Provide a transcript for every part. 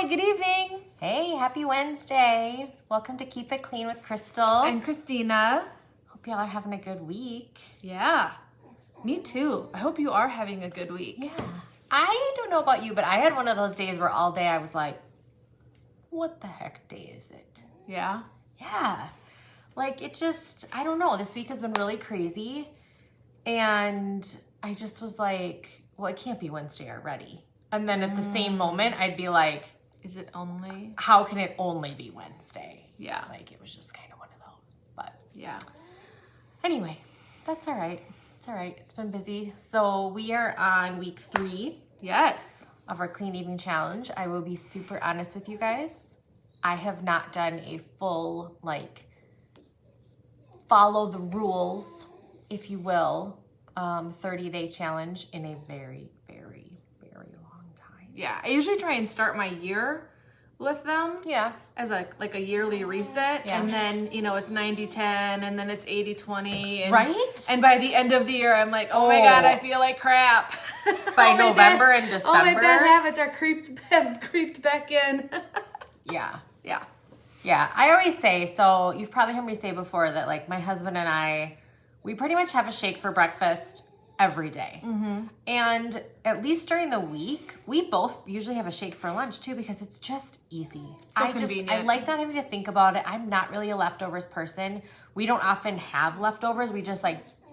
good evening. Hey, happy Wednesday. Welcome to Keep It Clean with Crystal. And Christina. Hope y'all are having a good week. Yeah, me too. I hope you are having a good week. Yeah. I don't know about you, but I had one of those days where all day I was like, what the heck day is it? Yeah? Yeah. Like it just, I don't know. This week has been really crazy. And I just was like, well, it can't be Wednesday already. And then at the same moment, I'd be like, Is it only? how can it only be Wednesday? Yeah. Like it was just kind of one of those. But Yeah. anyway, that's all right. It's all right. It's been busy. So we are on week 3 Yes. of our clean eating challenge. I will be super honest with you guys. I have not done a full, follow the rules, if you will, 30-day challenge in a very, very, very long time. Yeah. I usually try and start my year with them. Yeah. As a yearly reset. Yeah. And then, it's 90-10 and then it's 80-20. And, Right? And by the end of the year, I'm like, oh my God, I feel like crap. By All my November bad- and All my December. bad habits are creeped back in. Yeah. Yeah. Yeah, I always say, so you've probably heard me say before that my husband and I, we pretty much have a shake for breakfast every day. Mm-hmm. And at least during the week, we both usually have a shake for lunch too because it's just easy. I convenient. like not having to think about it. I'm not really a leftovers person. We don't often have leftovers. We just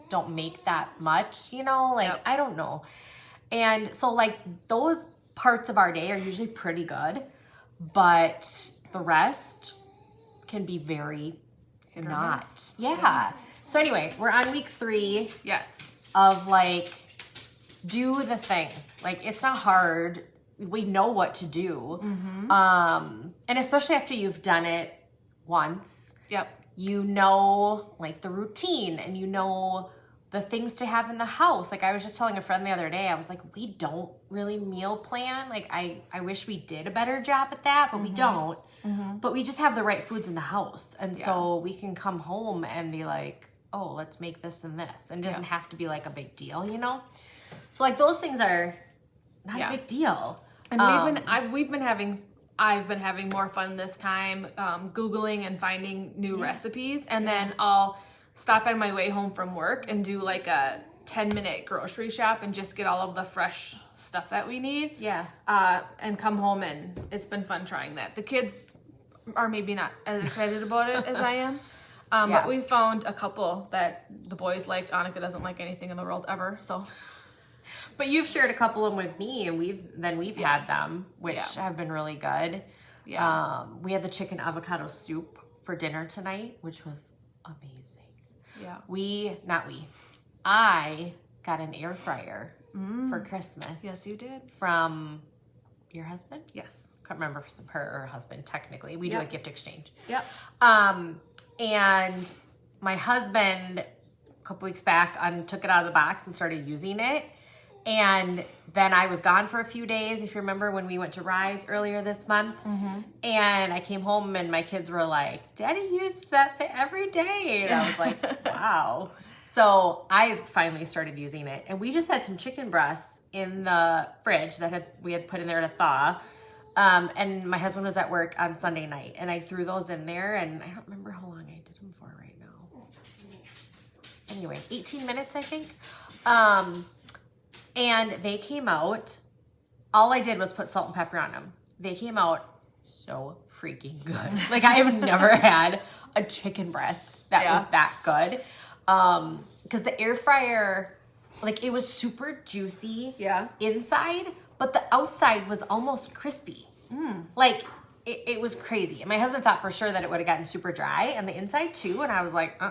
don't make that much, Yep. I don't know. And so those parts of our day are usually pretty good, but the rest can be very Hit or not. miss. Yeah. So anyway, we're on week 3 Yes. of do the thing. It's not hard. We know what to do. Mm-hmm. And especially after you've done it once, Yep. you know the routine and you know the things to have in the house. I was just telling a friend the other day, I was like, we don't really meal plan. I wish we did a better job at that, but we don't. Mm-hmm. But we just have the right foods in the house. And so we can come home and be like, oh, let's make this and this. And it doesn't have to be a big deal, So those things are not a big deal. And I've been having more fun this time, Googling and finding new recipes. And then I'll stop on my way home from work and do a 10-minute grocery shop and just get all of the fresh stuff that we need. Yeah. And come home, and it's been fun trying that. The kids are maybe not as excited about it as I am. But we found a couple that the boys liked. Annika doesn't like anything in the world ever, so. But you've shared a couple of them with me, and we've had them, which have been really good. Yeah. We had the chicken avocado soup for dinner tonight, which was amazing. Yeah. I got an air fryer for Christmas. Yes, you did. From your husband? Yes. Can't remember if it's her or her husband, technically. We do a gift exchange. Yep. And my husband, a couple weeks back, took it out of the box and started using it. And then I was gone for a few days, if you remember when we went to Rise earlier this month. Mm-hmm. And I came home and my kids were like, Daddy used that thing every day. And I was like, wow. So I finally started using it. And we just had some chicken breasts in the fridge that we had put in there to thaw. And my husband was at work on Sunday night. And I threw those in there. And I don't remember how long I did them for right now. Anyway, 18 minutes, I think. And they came out, all I did was put salt and pepper on them. They came out so freaking good. I have never had a chicken breast that was that good. Because the air fryer, it was super juicy inside, but the outside was almost crispy. It was crazy. And my husband thought for sure that it would have gotten super dry, and the inside too, and I was like,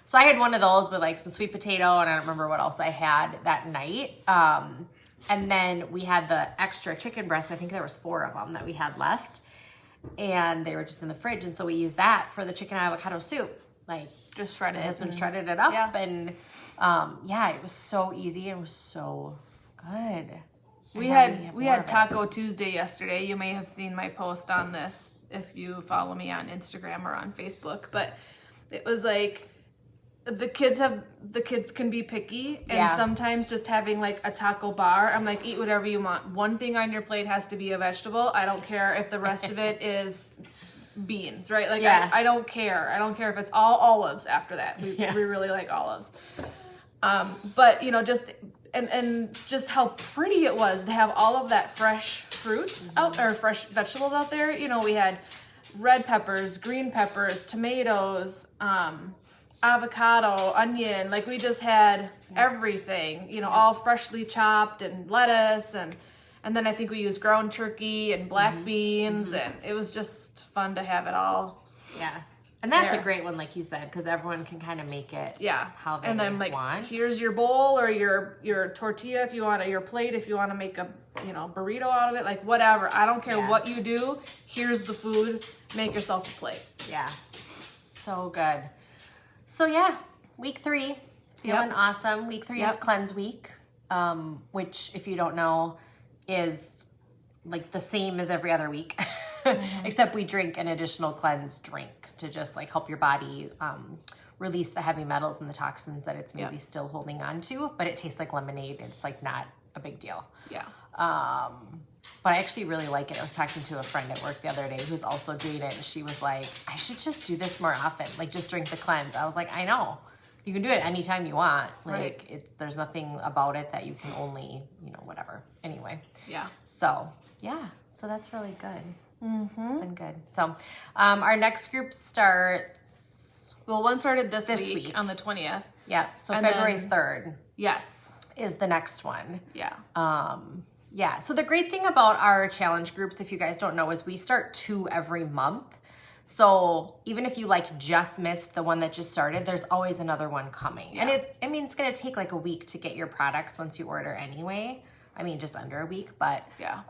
So I had one of those with some sweet potato, and I don't remember what else I had that night. And then we had the extra chicken breasts. I think there was 4 of them that we had left, and they were just in the fridge. And so we used that for the chicken avocado soup. Just shredded. My husband shredded it up, and it was so easy and it was so good. We had Taco Tuesday yesterday. You may have seen my post on this if you follow me on Instagram or on Facebook, but it was the kids can be picky, and Yeah. sometimes just having like a taco bar, I'm like, eat whatever you want. One thing on your plate has to be a vegetable. I don't care if the rest of it is beans, right? Like Yeah. I don't care. I don't care if it's all olives after that. We Yeah. really like olives. But you know, just and just how pretty it was to have all of that fresh fruit out, or fresh vegetables out there. You know, we had red peppers, green peppers, tomatoes, avocado, onion. Like we just had everything, you know, all freshly chopped, and lettuce, and then I think we used ground turkey and black beans, and it was just fun to have it all. Yeah. And that's There. a great one, like you said, because everyone can kind of make it Yeah. how they and then like, want. here's your bowl or your tortilla if you want, or your plate if you want to make a, you know, burrito out of it, like whatever. I don't care Yeah. what you do. Here's the food. Make yourself a plate. Yeah. So good. So yeah, week 3, feeling Yep. awesome. Week 3 is Yep. cleanse week, which if you don't know is like the same as every other week, except we drink an additional cleanse drink to just like help your body release the heavy metals and the toxins that it's maybe Yep. still holding on to, but it tastes like lemonade. It's like not a big deal. Yeah. But I actually really like it. I was talking to a friend at work the other day who's also doing it, and she was like, I should just do this more often, like just drink the cleanse. I was like, I know. You can do it anytime you want. Like Right. there's nothing about it that you can only, you know, whatever. Anyway. Yeah. So yeah, so that's really good. It's been good. So our next group starts, Well, one started this This week week. on the 20th. yeah, so And February then- 3rd Yes. is the next one. Yeah. Yeah, so the great thing about our challenge groups, if you guys don't know, is we start 2 every month. So even if you like just missed the one that just started, there's always another one coming. And Yeah. it's gonna take like a week to get your products once you order anyway. I mean, just under a week, but Yeah.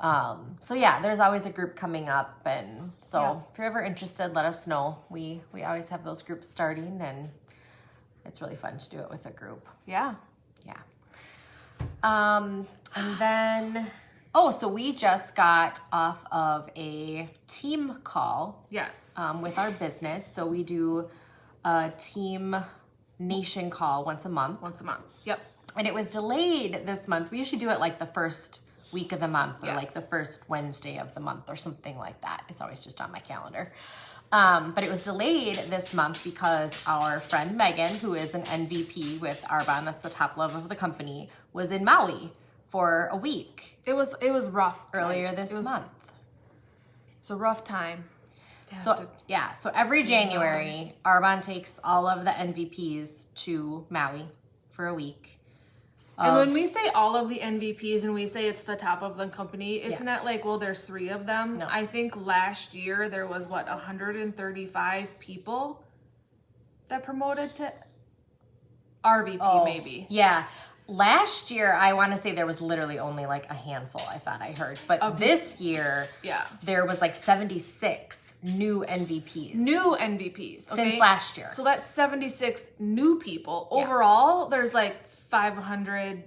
so yeah, there's always a group coming up, and so Yeah. if you're ever interested, let us know. We always have those groups starting, and it's really fun to do it with a group. Yeah. Yeah. And then, so we just got off of a team call Yes. with our business. So we do a team nation call once a month. Once a month. Yep. And it was delayed this month. We usually do it like the first week of the month, or Yeah. like the first Wednesday of the month or something like that. It's always just on my calendar. But it was delayed this month because our friend Megan, who is an MVP with Arbonne, that's the top level of the company, was in Maui for a week It was rough earlier guys. this It was, month. It's a rough time. So every January, Arbonne takes all of the MVPs to Maui for a week. And when we say all of the MVPs and we say it's the top of the company, it's Yeah. not like, well, there's 3 of them. No. I think last year there was 135 people that promoted to RVP maybe. Yeah. Last year, I want to say there was literally only like a handful, I thought I heard. But this year, Yeah. there was like 76 new MVPs. New MVPs. Okay? Since last year. So that's 76 new people. Yeah. Overall, there's like 500.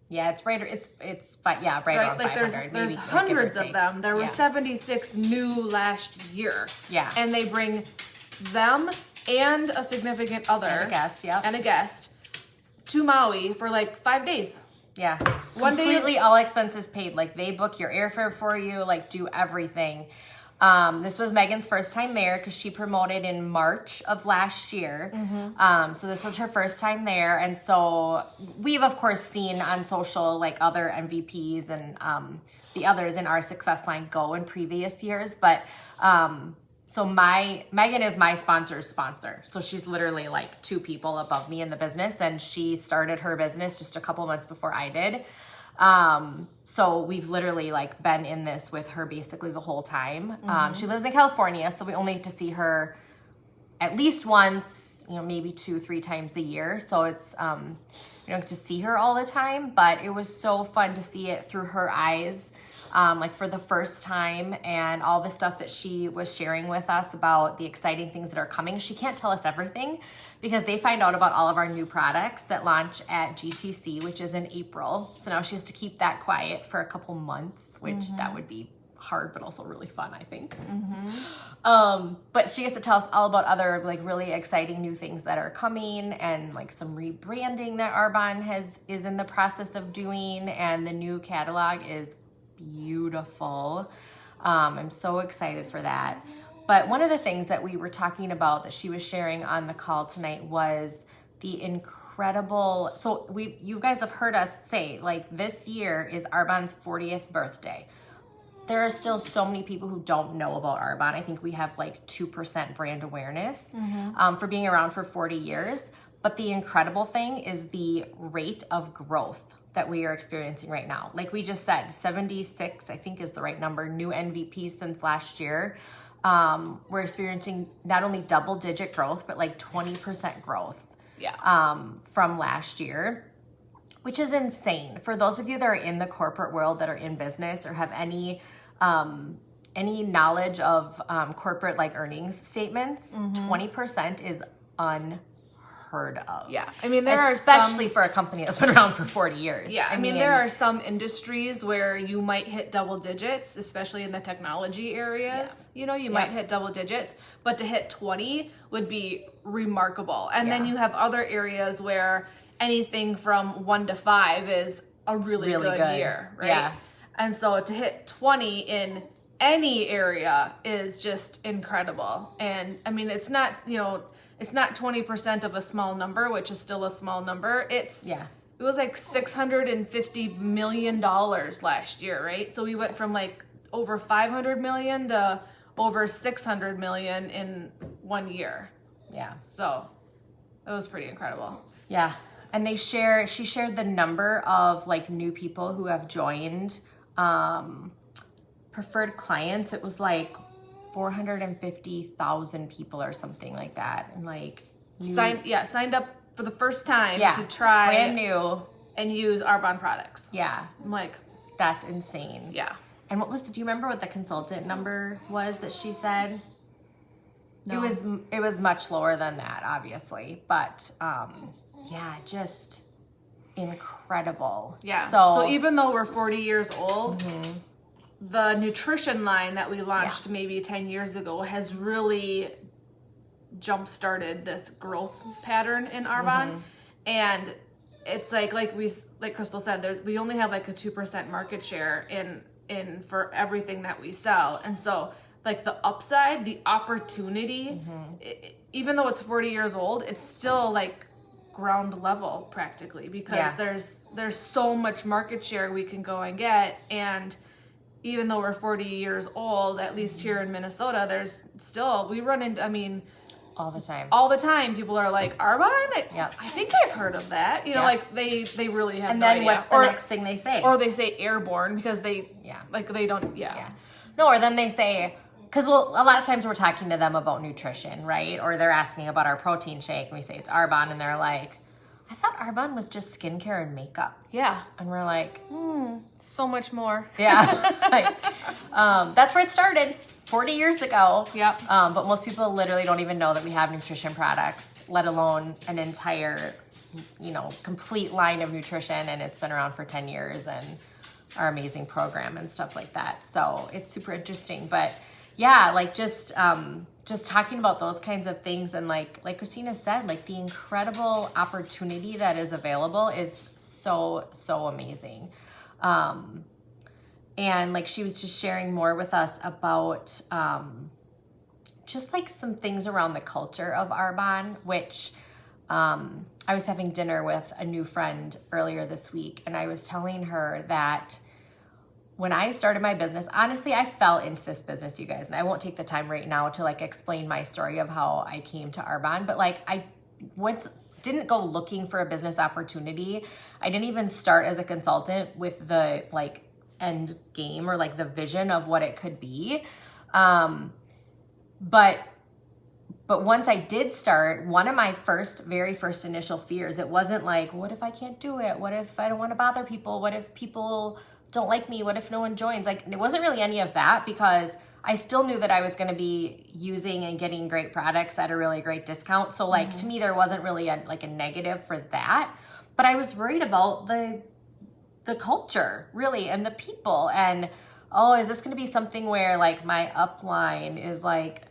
Yeah, it's right around Right, like 500. there's maybe, like, give or hundreds of take. them. There was Yeah. 76 new last year. Yeah. And they bring them and a significant other And a guest, yep. and a guest to Maui for like 5 days. Yeah. One day- Completely all expenses paid. Like they book your airfare for you, like do everything. This was Megan's first time there because she promoted in March of last year. So this was her first time there. And so we've of course seen on social like other MVPs and the others in our success line go in previous years. But so Megan is my sponsor's sponsor. So she's literally like 2 people above me in the business, and she started her business just a couple months before I did. So we've literally like been in this with her basically the whole time. She lives in California, so we only get to see her at least once, maybe 2-3 times a year. So it's, we don't get to see her all the time, but it was so fun to see it through her eyes. Like for the first time, and all the stuff that she was sharing with us about the exciting things that are coming. She can't tell us everything because they find out about all of our new products that launch at GTC, which is in April. So now she has to keep that quiet for a couple months, which that would be hard, but also really fun, I think. But she gets to tell us all about other like really exciting new things that are coming, and like some rebranding that Arbonne is in the process of doing, and the new catalog is beautiful. I'm so excited for that. But one of the things that we were talking about that she was sharing on the call tonight was the incredible, so you guys have heard us say, like, this year is Arbonne's 40th birthday. There are still so many people who don't know about Arbonne. I think we have like 2% brand awareness for being around for 40 years. But the incredible thing is the rate of growth that we are experiencing right now. Like we just said, 76, I think is the right number, new NVPs since last year. We're experiencing not only double-digit growth, but like 20% growth from last year, which is insane. For those of you that are in the corporate world, that are in business or have any knowledge of corporate like earnings statements, 20% is unheard of. Yeah, I mean, there especially for a company that's been around for 40 years. Yeah, I mean, there are some industries where you might hit double digits, especially in the technology areas. You know, you might hit double digits, but to hit 20 would be remarkable. And then you have other areas where anything from 1 to 5 is a really good year, right? Yeah. And so to hit 20 in any area is just incredible. And I mean, it's not, you know, it's not 20% of a small number, which is still a small number. It was like $650 million last year, right? So we went from like over 500 million to over 600 million in 1 year. Yeah. So it was pretty incredible. Yeah. And she shared the number of like new people who have joined preferred clients. It was like 450,000 people or something like that. And like signed up for the first time to try brand new and use Arbonne products. Yeah. I'm like, that's insane. Yeah. And do you remember what the consultant number was that she said? No. It was much lower than that, obviously. But just incredible. Yeah. So even though we're 40 years old, the nutrition line that we launched maybe 10 years ago has really jump-started this growth pattern in Arbonne. And it's like Crystal said, we only have like a 2% market share in for everything that we sell. And so like the upside, the opportunity, even though it's 40 years old, it's still like ground level practically, because there's so much market share we can go and get. And even though we're 40 years old, at least here in Minnesota, there's still, we run into, I mean, all the time people are like, Arbonne? I think I've heard of that. You know, like they really have no idea. And then what's the next thing they say? Or they say airborne because they don't. No, or then they say, because a lot of times we're talking to them about nutrition, right? Or they're asking about our protein shake and we say it's Arbonne, and they're like, I thought Arbonne was just skincare and makeup. Yeah. And we're like, so much more. Yeah. That's where it started 40 years ago. Yep. But most people literally don't even know that we have nutrition products, let alone an entire, complete line of nutrition. And it's been around for 10 years and our amazing program and stuff like that. So it's super interesting. But yeah, like just talking about those kinds of things, and like Christina said, like the incredible opportunity that is available is so amazing. And like she was just sharing more with us about just like some things around the culture of Arbonne, which I was having dinner with a new friend earlier this week, and I was telling her that when I started my business, honestly, I fell into this business, you guys, and I won't take the time right now to like explain my story of how I came to Arbonne, but like I didn't go looking for a business opportunity. I didn't even start as a consultant with the like end game or like the vision of what it could be. But once I did start, one of my very first initial fears, it wasn't like, what if I can't do it? What if I don't want to bother people? What if people don't like me? What if no one joins? Like, it wasn't really any of that, because I still knew that I was going to be using and getting great products at a really great discount. So like, to me, there wasn't really a negative for that, but I was worried about the culture really, and the people, and oh, is this going to be something where like my upline is like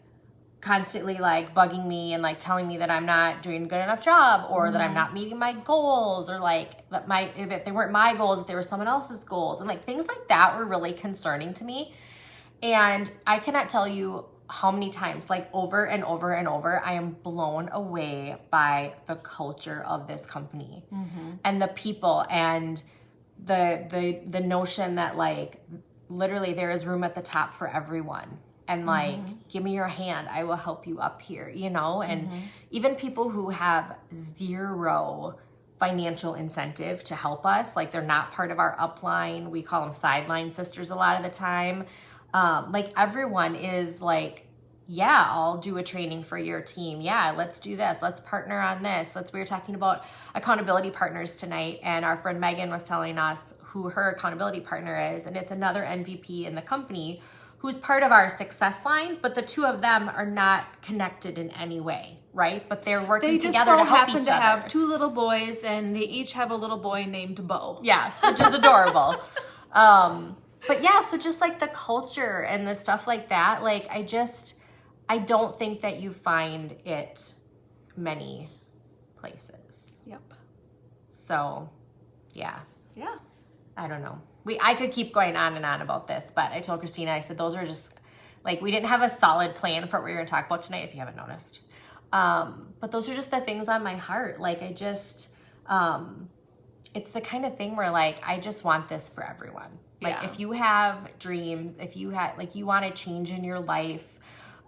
constantly like bugging me and like telling me that I'm not doing a good enough job, or that I'm not meeting my goals, or like that they weren't my goals, that they were someone else's goals, and like things like that were really concerning to me. And I cannot tell you how many times, like over and over and over, I am blown away by the culture of this company and the people, and the notion that like literally there is room at the top for everyone. And like, give me your hand, I will help you up here, you know? And even people who have zero financial incentive to help us, like they're not part of our upline. We call them sideline sisters a lot of the time. Like everyone is like, yeah, I'll do a training for your team. Yeah, let's do this. Let's partner on this. We were talking about accountability partners tonight, and our friend Megan was telling us who her accountability partner is, and it's another MVP in the company who's part of our success line, but the two of them are not connected in any way, right? But they're working together to help each other. They just happen to have 2 little boys, and they each have a little boy named Bo. Yeah, which is adorable. But yeah, so just like the culture and the stuff like that, like I don't think that you find it many places. Yep. So, yeah. Yeah. I don't know. I could keep going on and on about this, but I told Christina, I said, those are just, like, we didn't have a solid plan for what we were going to talk about tonight, if you haven't noticed. But those are just the things on my heart. Like, I just, it's the kind of thing where, like, I just want this for everyone. Like, if you have dreams, if you have, like, you want to change in your life,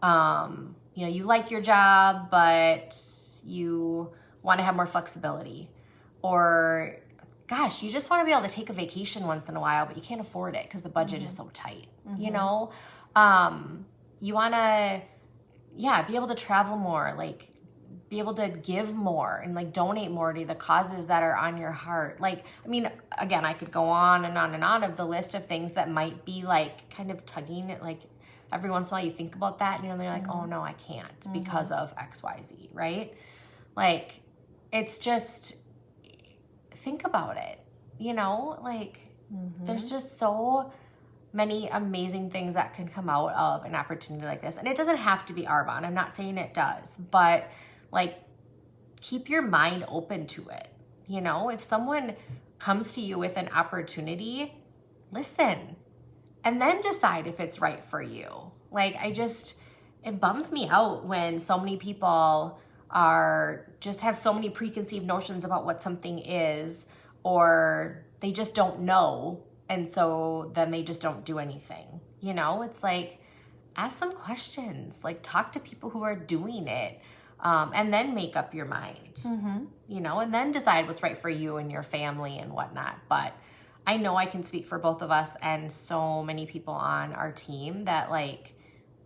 you know, you like your job, but you want to have more flexibility, or gosh, you just want to be able to take a vacation once in a while, but you can't afford it because the budget is so tight, you know? You want to, be able to travel more, like be able to give more and like donate more to the causes that are on your heart. Like, I mean, again, I could go on and on and on of the list of things that might be like kind of tugging at, like every once in a while you think about that and they're like, oh no, I can't because of X, Y, Z, right? Like, it's just, think about it, you know, like there's just so many amazing things that can come out of an opportunity like this. And it doesn't have to be Arbonne. I'm not saying it does, but like, keep your mind open to it. You know, if someone comes to you with an opportunity, listen, and then decide if it's right for you. Like, it bums me out when so many people just have so many preconceived notions about what something is, or they just don't know, and so then they just don't do anything. You know, it's like, ask some questions, like talk to people who are doing it, and then make up your mind, you know, and then decide what's right for you and your family and whatnot. But I know I can speak for both of us and so many people on our team that like,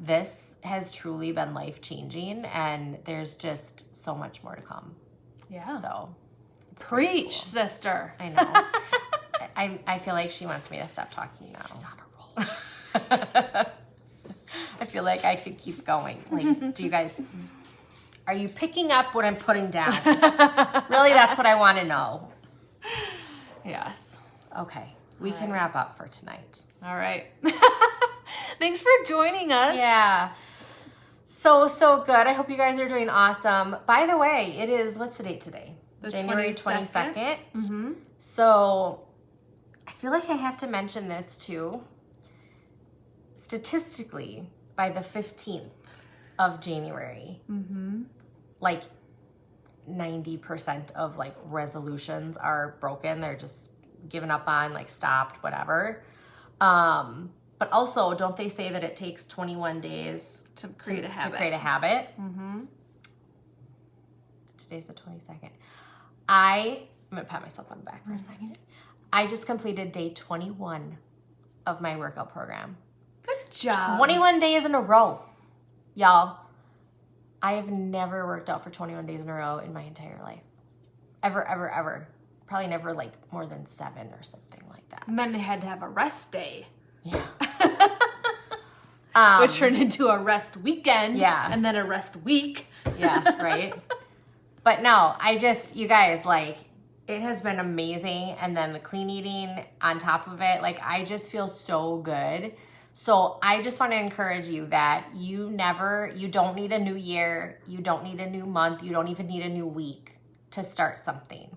this has truly been life-changing, and there's just so much more to come. Yeah. So, preach, cool. Sister. I know. I feel like she wants me to stop talking now. She's on a roll. I feel like I could keep going. Like, are you picking up what I'm putting down? Really, that's what I want to know. Yes. Okay. We can wrap up for tonight. All right. Thanks for joining us. Yeah. So good. I hope you guys are doing awesome. By the way, it is, what's the date today? January 22nd. So I feel like I have to mention this too. Statistically, by the 15th of January, like 90% of like resolutions are broken. They're just given up on, like stopped, whatever. But also, don't they say that it takes 21 days to create a habit? Today's the 22nd. I'm going to pat myself on the back for a second. I just completed day 21 of my workout program. Good job. 21 days in a row. Y'all, I have never worked out for 21 days in a row in my entire life. Ever, ever, ever. Probably never like more than 7 or something like that. And then they had to have a rest day. Yeah. Which turned into a rest weekend. Yeah. And then a rest week. Yeah, right? But no, you guys, like, it has been amazing. And then the clean eating on top of it, like, I just feel so good. So I just want to encourage you that you don't need a new year, you don't need a new month, you don't even need a new week to start something.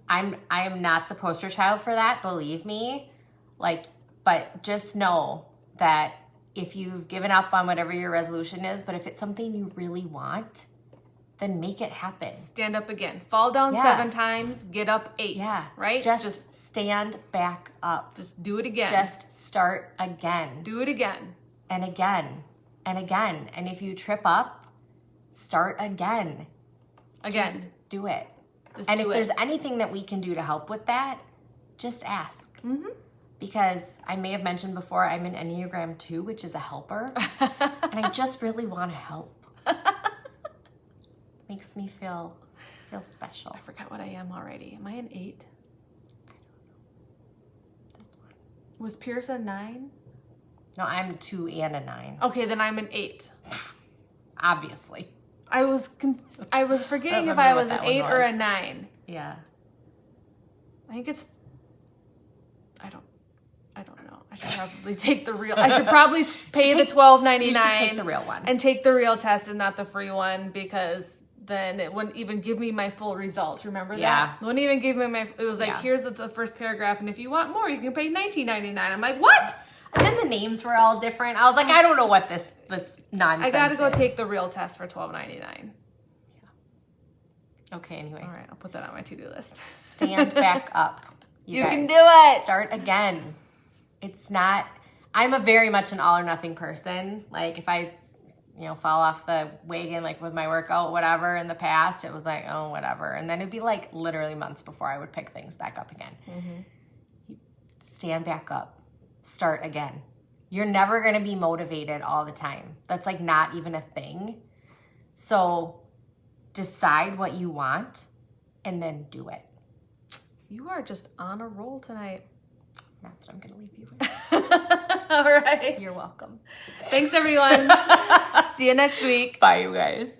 I am not the poster child for that, believe me. But just know that if you've given up on whatever your resolution is, but if it's something you really want, then make it happen. Stand up again. Fall down 7 times, get up 8. Yeah. Right? Just stand back up. Just do it again. Just start again. Do it again. And again. And again. And if you trip up, start again. Again. Just do it. Just and do if it. there's anything that we can do to help with that, just ask. Because I may have mentioned before, I'm an Enneagram 2, which is a helper. And I just really want to help. Makes me feel special. I forgot what I am already. Am I an 8? I don't know. This one. Was Pierce a 9? No, I'm a 2 and a 9. Okay, then I'm an 8. Obviously. I was forgetting if remember I what was an that one 8 or a was. 9. Yeah. I think it's. I don't know. I should probably take the real. I should probably pay the $12.99. You should take the real one. And take the real test and not the free one, because then it wouldn't even give me my full results. Remember that? Yeah. It wouldn't even give me my. It was like, Yeah. here's the first paragraph, and if you want more, you can pay $19.99. I'm like, what? And then the names were all different. I was like, I don't know what this nonsense I gotta go is. take the real test for $12.99. Okay, anyway. All right, I'll put that on my to-do list. Stand back up. You guys. can do it. Start again. It's not, I'm a very much an all or nothing person. Like if I, fall off the wagon, like with my workout, whatever, in the past, it was like, oh, whatever. And then it'd be like literally months before I would pick things back up again. Stand back up. Start again. You're never going to be motivated all the time. That's like not even a thing. So decide what you want and then do it. You are just on a roll tonight. That's what I'm going to leave you with. All right. You're welcome. Thanks, everyone. See you next week. Bye, you guys.